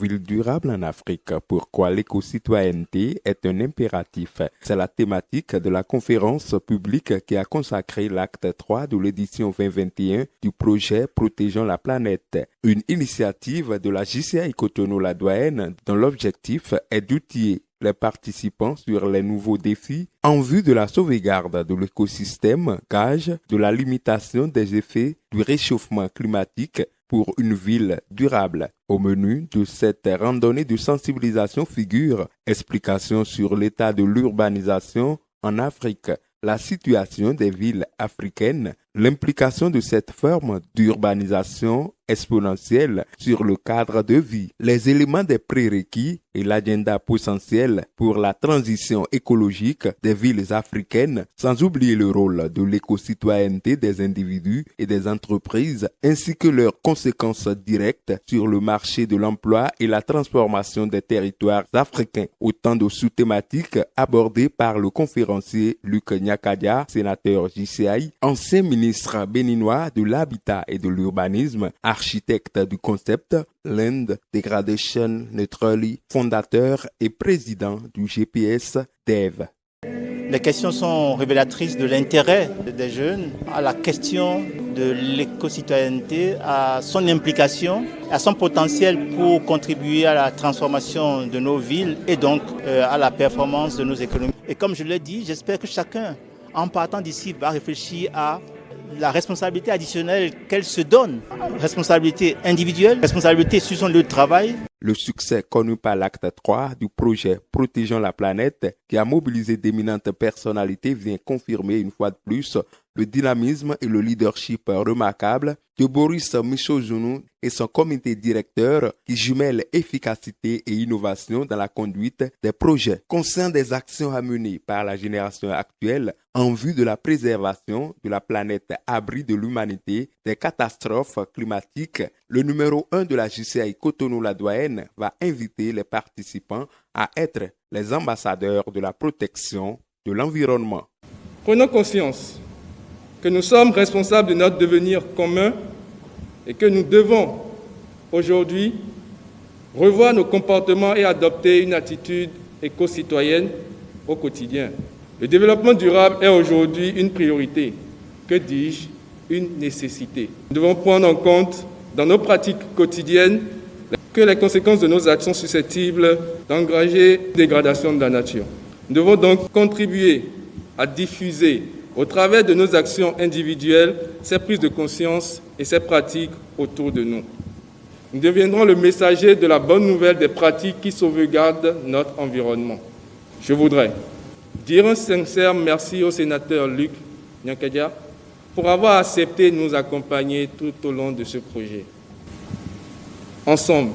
ville durable en Afrique, pourquoi l'éco-citoyenneté est un impératif. C'est la thématique de la conférence publique qui a consacré l'acte 3 de l'édition 2021 du projet Protégeons la planète, une initiative de la JCI Cotonou-La Douane dont l'objectif est d'outiller les participants sur les nouveaux défis en vue de la sauvegarde de l'écosystème, gage de la limitation des effets du réchauffement climatique pour une ville durable. Au menu de cette randonnée de sensibilisation figure explications sur l'état de l'urbanisation en Afrique, la situation des villes africaines, l'implication de cette forme d'urbanisation exponentielle sur le cadre de vie, les éléments des prérequis et l'agenda potentiel pour la transition écologique des villes africaines, sans oublier le rôle de l'éco-citoyenneté des individus et des entreprises, ainsi que leurs conséquences directes sur le marché de l'emploi et la transformation des territoires africains. Autant de sous-thématiques abordées par le conférencier Luc Nyakadia, sénateur JCI, ancien ministre béninois de l'Habitat et de l'Urbanisme, architecte du concept Land Degradation Neutrally, fondateur et président du GPS Dev. Les questions sont révélatrices de l'intérêt des jeunes à la question de l'éco-citoyenneté, à son implication, à son potentiel pour contribuer à la transformation de nos villes et donc à la performance de nos économies. Et comme je l'ai dit, j'espère que chacun, en partant d'ici, va réfléchir à la responsabilité additionnelle qu'elle se donne, responsabilité individuelle, responsabilité sur son lieu de travail. Le succès connu par l'acte 3 du projet Protégeons la planète, qui a mobilisé d'éminentes personnalités, vient confirmer une fois de plus le dynamisme et le leadership remarquable de Boris Michel-Jounou et son comité directeur qui jumelle efficacité et innovation dans la conduite des projets. Conscient des actions à mener par la génération actuelle en vue de la préservation de la planète abri de l'humanité des catastrophes climatiques, le numéro 1 de la JCI Cotonou-La Douane va inviter les participants à être les ambassadeurs de la protection de l'environnement. Prenons conscience que nous sommes responsables de notre devenir commun et que nous devons aujourd'hui revoir nos comportements et adopter une attitude éco-citoyenne au quotidien. Le développement durable est aujourd'hui une priorité, que dis-je, une nécessité. Nous devons prendre en compte dans nos pratiques quotidiennes que les conséquences de nos actions susceptibles d'engager une dégradation de la nature. Nous devons donc contribuer à diffuser au travers de nos actions individuelles, ces prises de conscience et ces pratiques autour de nous. Nous deviendrons le messager de la bonne nouvelle des pratiques qui sauvegardent notre environnement. Je voudrais dire un sincère merci au sénateur Luc Nyakadia pour avoir accepté de nous accompagner tout au long de ce projet. Ensemble,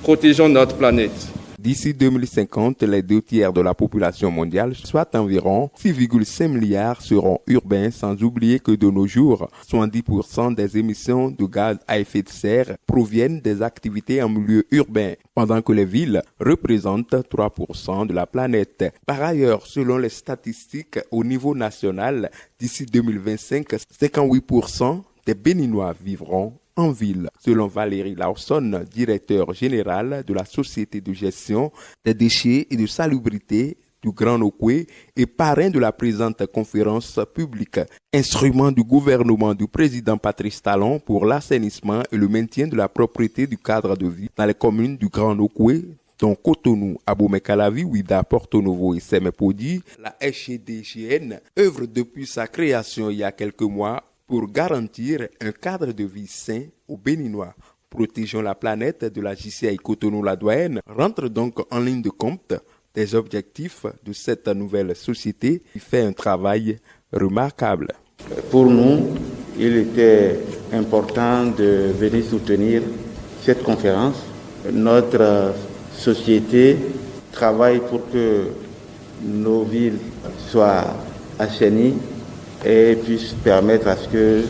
protégeons notre planète. D'ici 2050, les 2/3 de la population mondiale, soit environ 6,5 milliards, seront urbains, sans oublier que de nos jours, 70% des émissions de gaz à effet de serre proviennent des activités en milieu urbain, pendant que les villes représentent 3% de la planète. Par ailleurs, selon les statistiques au niveau national, d'ici 2025, 58% des Béninois vivront en ville, selon Valérie Lawson, directeur général de la Société de gestion des déchets et de salubrité du Grand Nokoué et parrain de la présente conférence publique, instrument du gouvernement du président Patrice Talon pour l'assainissement et le maintien de la propriété du cadre de vie dans les communes du Grand Nokoué, dont Cotonou, Abomey-Calavi, Ouida, Porto Novo et Semepodi. La SGDGN œuvre depuis sa création il y a quelques mois pour garantir un cadre de vie sain aux Béninois. Protégeons la planète de la JCI Cotonou-La Douane rentre donc en ligne de compte des objectifs de cette nouvelle société qui fait un travail remarquable. Pour nous, il était important de venir soutenir cette conférence. Notre société travaille pour que nos villes soient assainies et puisse permettre à ce que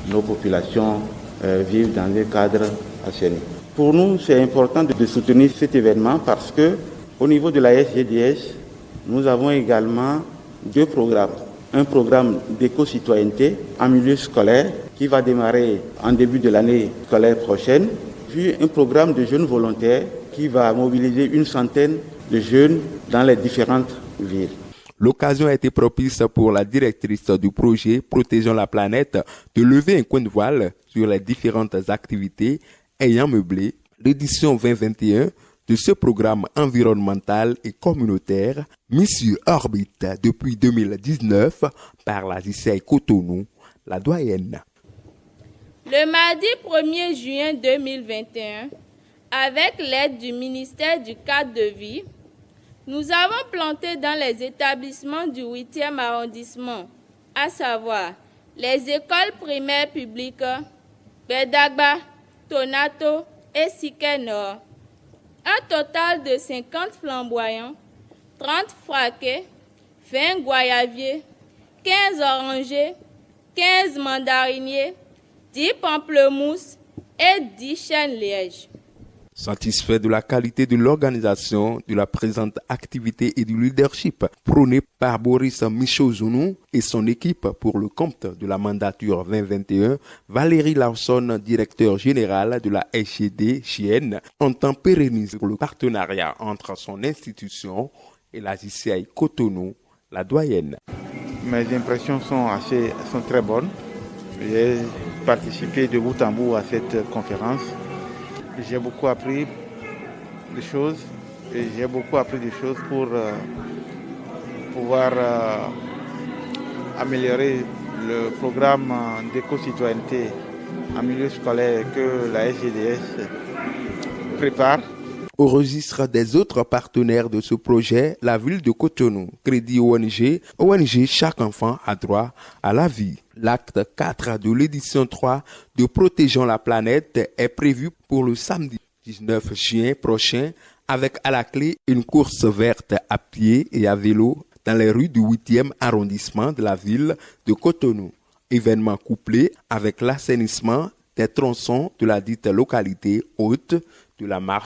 nos populations vivent dans des cadres assainis. Pour nous, c'est important de soutenir cet événement parce que au niveau de la SGDS, nous avons également 2 programmes. Un programme d'éco-citoyenneté en milieu scolaire qui va démarrer en début de l'année scolaire prochaine puis un programme de jeunes volontaires qui va mobiliser une centaine de jeunes dans les différentes villes. L'occasion a été propice pour la directrice du projet Protégeons la planète de lever un coin de voile sur les différentes activités ayant meublé l'édition 2021 de ce programme environnemental et communautaire mis sur orbite depuis 2019 par la JCI Cotonou, la doyenne. Le mardi 1er juin 2021, avec l'aide du ministère du Cadre de vie, nous avons planté dans les établissements du 8e arrondissement, à savoir les écoles primaires publiques Bedagba, Tonato et Siké Nord, un total de 50 flamboyants, 30 fraquets, 20 goyaviers, 15 orangers, 15 mandariniers, 10 pamplemousses et 10 chênes lièges. Satisfait de la qualité de l'organisation de la présente activité et du leadership prôné par Boris Michaud-Zounou et son équipe pour le compte de la mandature 2021, Valérie Larson, directeur général de la SGD Chienne, entend pérenniser le partenariat entre son institution et la JCI Cotonou, la doyenne. Mes impressions sont très bonnes. J'ai participé de bout en bout à cette conférence. J'ai beaucoup appris des choses pour pouvoir améliorer le programme d'éco-citoyenneté en milieu scolaire que la SGDS prépare. Au registre des autres partenaires de ce projet, la ville de Cotonou, Crédit ONG Chaque enfant a droit à la vie. L'acte 4 de l'édition 3 de Protégeons la planète est prévu pour le samedi 19 juin prochain avec à la clé une course verte à pied et à vélo dans les rues du 8e arrondissement de la ville de Cotonou. Événement couplé avec l'assainissement des tronçons de la dite localité haute de la marche